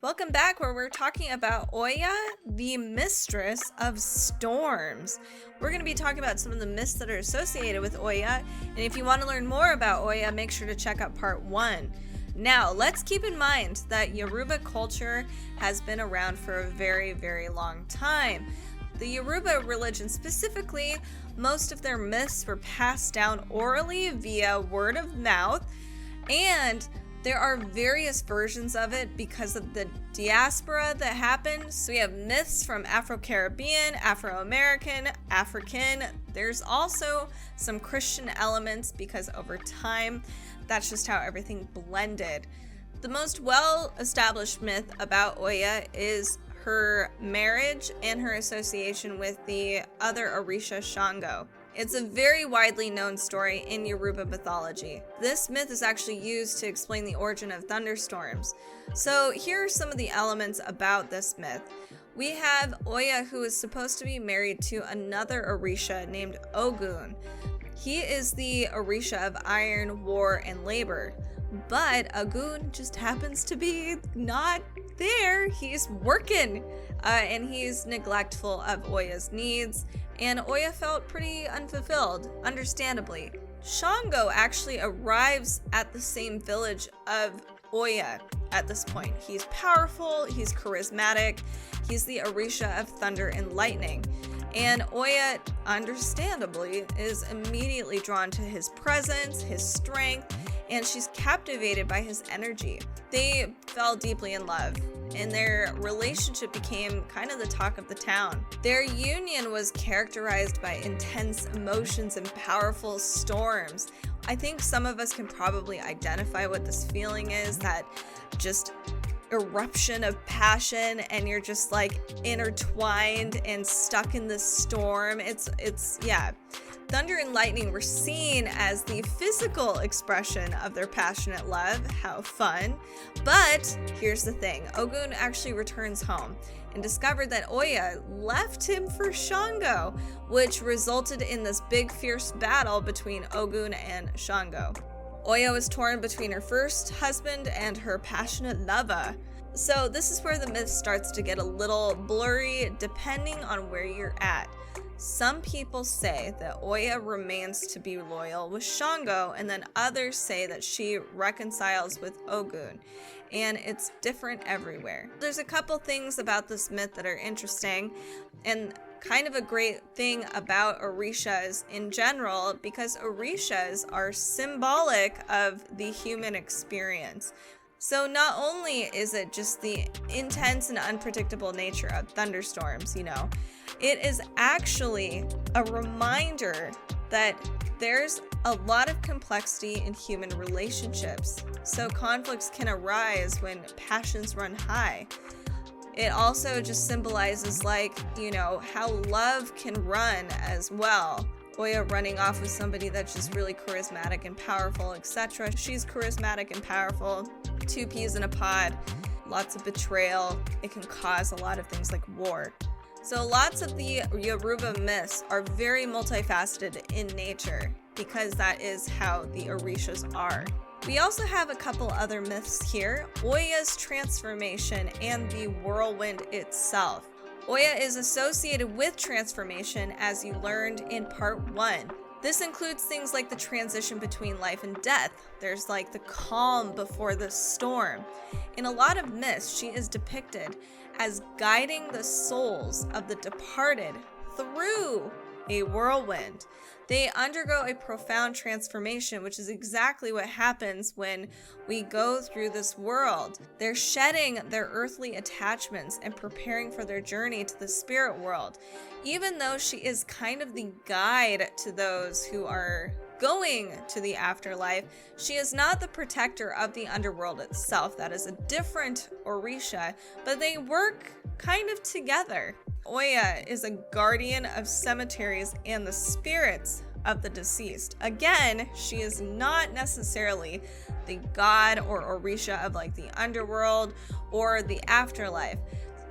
Welcome back, where we're talking about Oya, the mistress of storms. We're going to be talking about some of the myths that are associated with Oya, and if you want to learn more about Oya, make sure to check out part 1. Now, let's keep in mind that Yoruba culture has been around for a very, very long time. The Yoruba religion specifically, most of their myths were passed down orally via word of mouth, and there are various versions of it because of the diaspora that happened. So we have myths from Afro-Caribbean, Afro-American, African. There's also some Christian elements because over time, that's just how everything blended. The most well-established myth about Oya is her marriage and her association with the other Orisha Shango. It's a very widely known story in Yoruba mythology. This myth is actually used to explain the origin of thunderstorms. So here are some of the elements about this myth. We have Oya, who is supposed to be married to another Orisha named Ogun. He is the Orisha of iron, war, and labor. But Ogun just happens to be not there. He's working, and he's neglectful of Oya's needs. And Oya felt pretty unfulfilled, understandably. Shango actually arrives at the same village of Oya at this point. He's powerful, he's charismatic, he's the Orisha of thunder and lightning. And Oya, understandably, is immediately drawn to his presence, his strength, and she's captivated by his energy. They fell deeply in love, and their relationship became kind of the talk of the town. Their union was characterized by intense emotions and powerful storms. I think some of us can probably identify what this feeling is, that just eruption of passion, and you're just like intertwined and stuck in this storm. It's Thunder and lightning were seen as the physical expression of their passionate love. How fun. But here's the thing. Ogun actually returns home and discovered that Oya left him for Shango, which resulted in this big fierce battle between Ogun and Shango. Oya was torn between her first husband and her passionate lover. So this is where the myth starts to get a little blurry depending on where you're at. Some people say that Oya remains to be loyal with Shango, and then others say that she reconciles with Ogun, and it's different everywhere. There's a couple things about this myth that are interesting, and kind of a great thing about Orishas in general, because Orishas are symbolic of the human experience. So not only is it just the intense and unpredictable nature of thunderstorms, it is actually a reminder that there's a lot of complexity in human relationships. So conflicts can arise when passions run high. It also just symbolizes how love can run as well. Oya running off with somebody that's just really charismatic and powerful, etc. She's charismatic and powerful. 2 peas in a pod. Lots of betrayal. It can cause a lot of things like war. So lots of the Yoruba myths are very multifaceted in nature because that is how the Orishas are. We also have a couple other myths here. Oya's transformation and the whirlwind itself. Oya is associated with transformation, as you learned in part 1. This includes things like the transition between life and death. There's like the calm before the storm. In a lot of myths, she is depicted as guiding the souls of the departed through a whirlwind. They undergo a profound transformation, which is exactly what happens when we go through this world. They're shedding their earthly attachments and preparing for their journey to the spirit world. Even though she is kind of the guide to those who are going to the afterlife, she is not the protector of the underworld itself. That is a different Orisha, but they work kind of together. Oya is a guardian of cemeteries and the spirits of the deceased. Again, she is not necessarily the god or Orisha of the underworld or the afterlife.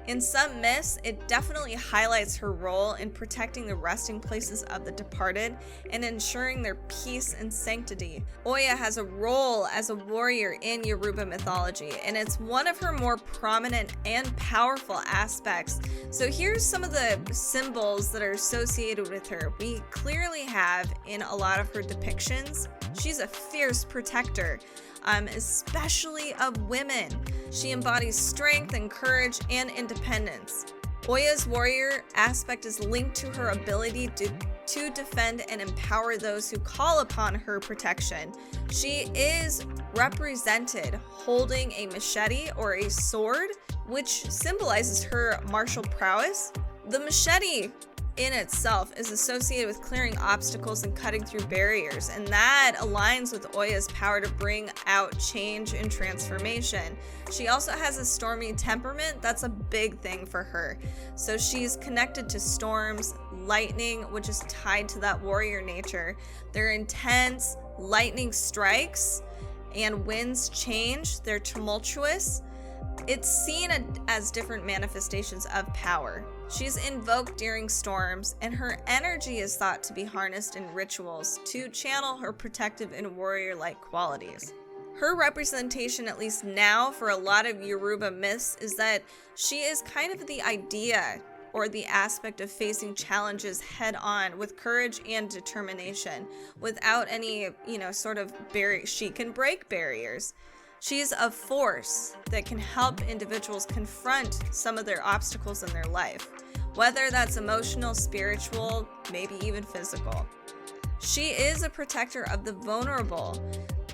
In some myths, it definitely highlights her role in protecting the resting places of the departed and ensuring their peace and sanctity. Oya has a role as a warrior in Yoruba mythology, and it's one of her more prominent and powerful aspects. So here's some of the symbols that are associated with her. We clearly have in a lot of her depictions, she's a fierce protector. Especially of women. She embodies strength and courage and independence. Oya's warrior aspect is linked to her ability to defend and empower those who call upon her protection. She is represented holding a machete or a sword, which symbolizes her martial prowess. The machete in itself is associated with clearing obstacles and cutting through barriers, and that aligns with Oya's power to bring out change and transformation. She also has a stormy temperament. That's a big thing for her. So she's connected to storms, lightning, which is tied to that warrior nature. They're intense, lightning strikes, and winds change. They're tumultuous. It's seen as different manifestations of power. She's invoked during storms, and her energy is thought to be harnessed in rituals to channel her protective and warrior-like qualities. Her representation, at least now for a lot of Yoruba myths, is that she is kind of the idea or the aspect of facing challenges head on with courage and determination without any, sort of barrier. She can break barriers. She's a force that can help individuals confront some of their obstacles in their life, whether that's emotional, spiritual, maybe even physical. She is a protector of the vulnerable.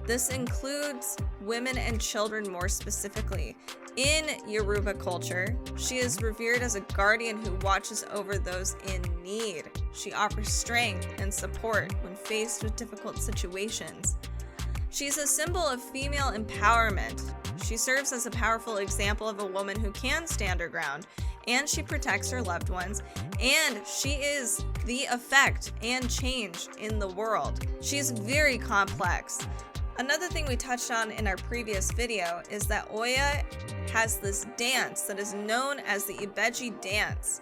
This includes women and children more specifically. In Yoruba culture, she is revered as a guardian who watches over those in need. She offers strength and support when faced with difficult situations. She's a symbol of female empowerment. She serves as a powerful example of a woman who can stand her ground, and she protects her loved ones, and she is the effect and change in the world. She's very complex. Another thing we touched on in our previous video is that Oya has this dance that is known as the Ibeji dance.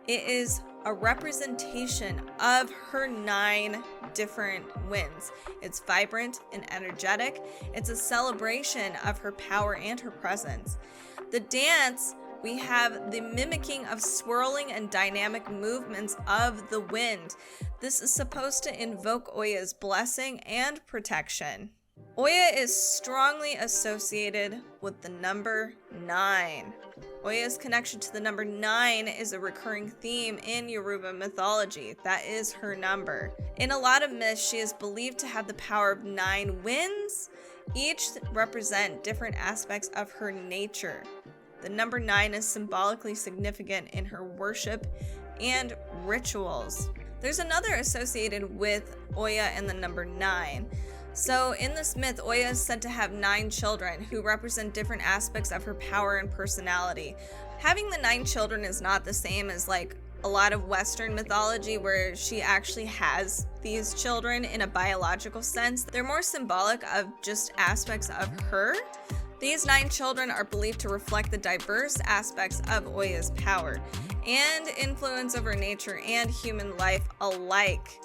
It is a representation of her 9 different winds. It's vibrant and energetic. It's a celebration of her power and her presence. The dance, we have the mimicking of swirling and dynamic movements of the wind. This is supposed to invoke Oya's blessing and protection. Oya is strongly associated with the number 9. Oya's connection to the number 9 is a recurring theme in Yoruba mythology. That is her number. In a lot of myths, she is believed to have the power of 9 winds. Each represent different aspects of her nature. The number 9 is symbolically significant in her worship and rituals. There's another associated with Oya and the number 9. So in this myth, Oya is said to have 9 children who represent different aspects of her power and personality. Having the 9 children is not the same as like a lot of Western mythology where she actually has these children in a biological sense. They're more symbolic of just aspects of her. These 9 children are believed to reflect the diverse aspects of Oya's power and influence over nature and human life alike.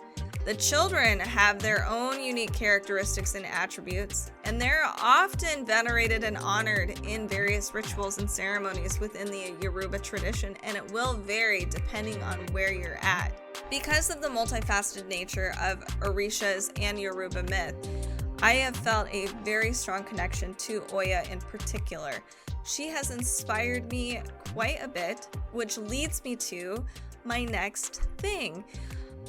The children have their own unique characteristics and attributes, and they're often venerated and honored in various rituals and ceremonies within the Yoruba tradition, and it will vary depending on where you're at. Because of the multifaceted nature of Orishas and Yoruba myth, I have felt a very strong connection to Oya in particular. She has inspired me quite a bit, which leads me to my next thing.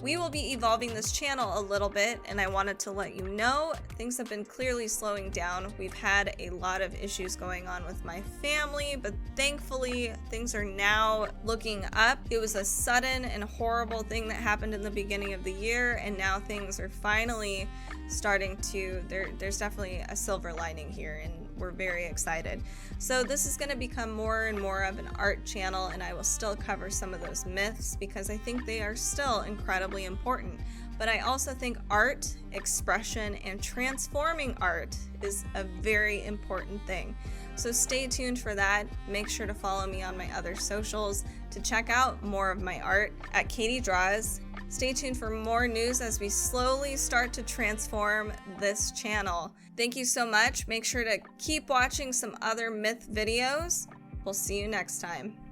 We will be evolving this channel a little bit, and I wanted to let you know things have been clearly slowing down. We've had a lot of issues going on with my family, but thankfully things are now looking up. It was a sudden and horrible thing that happened in the beginning of the year, and now things are finally starting to, there's definitely a silver lining here, and we're very excited. So this is going to become more and more of an art channel, and I will still cover some of those myths because I think they are still incredibly important. But I also think art, expression, and transforming art is a very important thing. So stay tuned for that. Make sure to follow me on my other socials to check out more of my art at Kaiti Draws. Stay tuned for more news as we slowly start to transform this channel. Thank you so much. Make sure to keep watching some other myth videos. We'll see you next time.